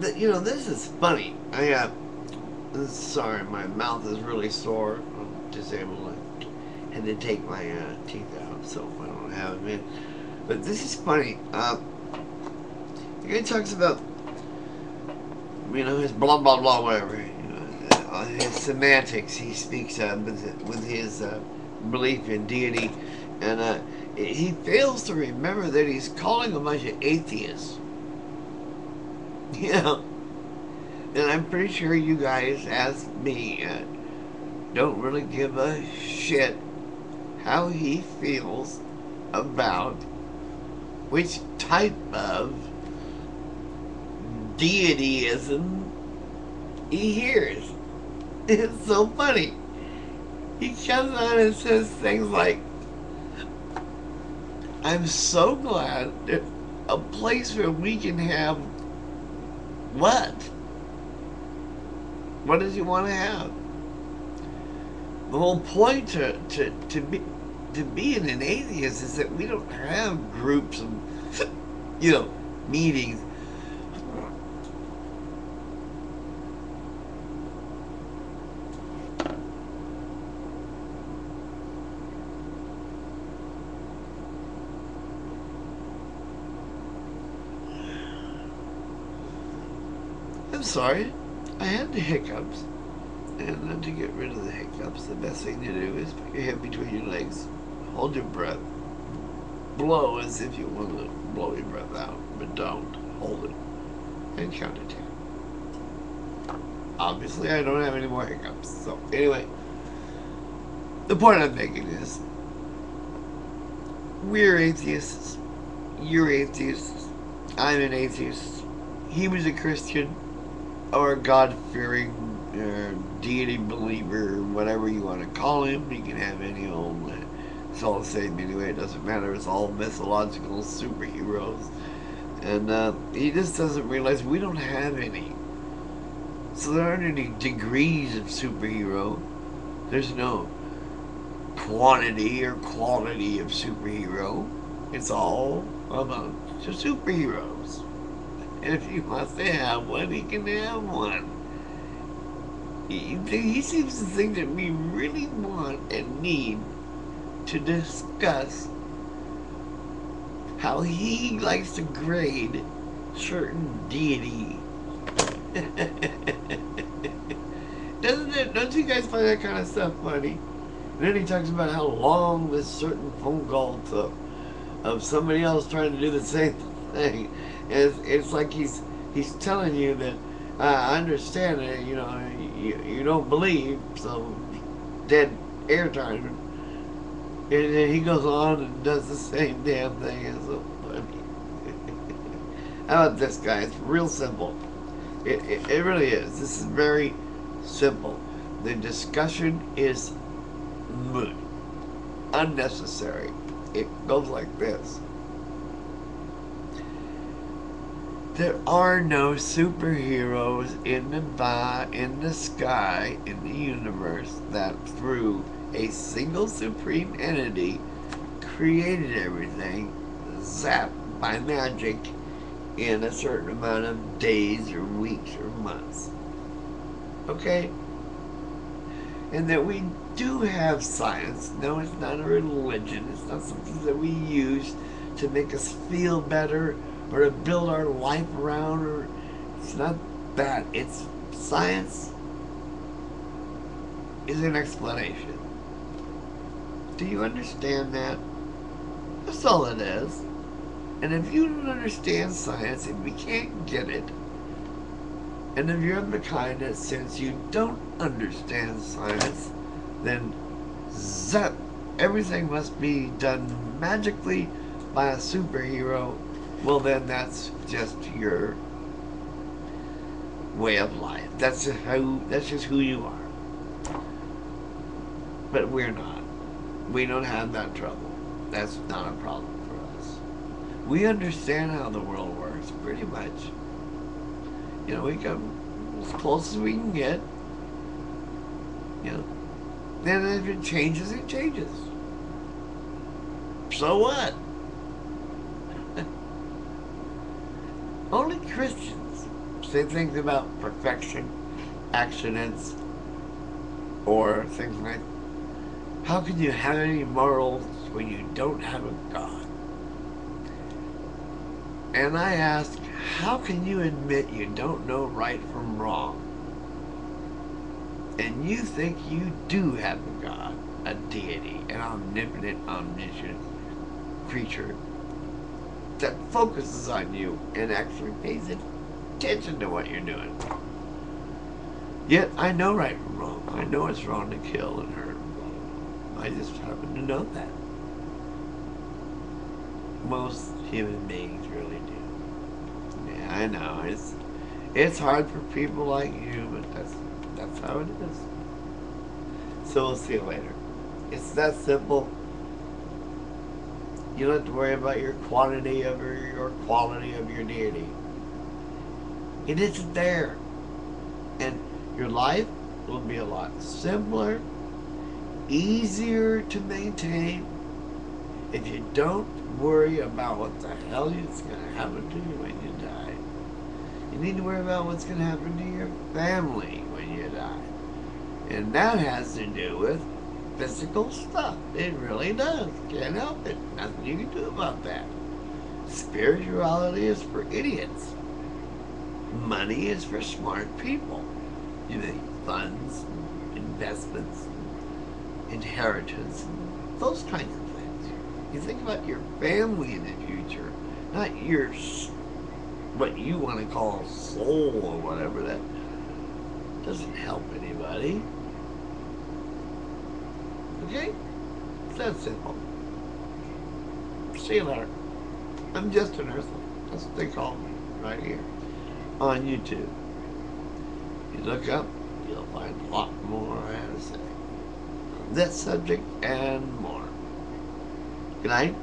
You know, this is funny. Sorry, my mouth is really sore. I'm disabled. I had to take my teeth out, so I don't have them in. But this is funny. The guy talks about, his blah blah blah whatever. His semantics he speaks of with his belief in deity, and he fails to remember that he's calling a bunch of atheists. You know, and I'm pretty sure you guys, as me, don't really give a shit how he feels about which type of deityism he hears. It's so funny. He comes on and says things like, I'm so glad that a place where we can have what? What does he want to have? The whole point to being an atheist is that we don't have groups of, meetings. I'm sorry, I had the hiccups. And then to get rid of the hiccups, the best thing to do is put your head between your legs, hold your breath, blow as if you want to blow your breath out, but don't. Hold it, and count to 10. Obviously, I don't have any more hiccups. So, anyway, the point I'm making is, we're atheists, you're atheists, I'm an atheist, he was a Christian, or a God-fearing deity believer, whatever you want to call him. You can have any old. It's all the same anyway. It doesn't matter. It's all mythological superheroes, and he just doesn't realize we don't have any. So there aren't any degrees of superhero. There's no quantity or quality of superhero. It's all about just superheroes. And if he wants to have one, he can have one. He seems to think that we really want and need to discuss how he likes to grade certain deity. Don't you guys find that kind of stuff funny? And then he talks about how long this certain phone call took of somebody else trying to do the same thing. It's like he's telling you that I understand that you don't believe, so dead airtime. And then he goes on and does the same damn thing. It's so funny. How about this, guy? It's real simple. It really is. This is very simple. The discussion is moot, unnecessary. It goes like this. There are no superheroes in the sky, in the universe, that through a single supreme entity created everything, zapped by magic, in a certain amount of days or weeks or months. Okay? And that we do have science. No, it's not a religion. It's not something that we use to make us feel better or to build our life around, or it's not that. It's science is an explanation. Do you understand that? That's all it is. And if you don't understand science, if we can't get it, and if you're of the kind that since you don't understand science, then zap, everything must be done magically by a superhero, well then that's just your way of life. That's just who you are. But we're not. We don't have that trouble. That's not a problem for us. We understand how the world works, pretty much. We come as close as we can get. Then if it changes, it changes. So what? Only Christians say things about perfection, accidents, or things like, how can you have any morals when you don't have a God? And I ask, how can you admit you don't know right from wrong? And you think you do have a God, a deity, an omnipotent, omniscient creature that focuses on you and actually pays attention to what you're doing. Yet I know right from wrong. I know it's wrong to kill and hurt. I just happen to know that. Most human beings really do. Yeah, I know. It's hard for people like you, but that's how it is. So we'll see you later. It's that simple. You don't have to worry about your quantity of your quality of your deity. It isn't there. And your life will be a lot simpler, easier to maintain if you don't worry about what the hell is going to happen to you when you die. You need to worry about what's going to happen to your family when you die. And that has to do with physical stuff. It really does. Can't help it. Nothing you can do about that. Spirituality is for idiots. Money is for smart people. You know, funds, investments, inheritance, those kinds of things. You think about your family in the future, not your, what you want to call soul or whatever. That doesn't help anybody. Okay? It's that simple. See you later. I'm just an earthling. That's what they call me right here on YouTube. You look up, you'll find a lot more I have to say on this subject and more. Good night.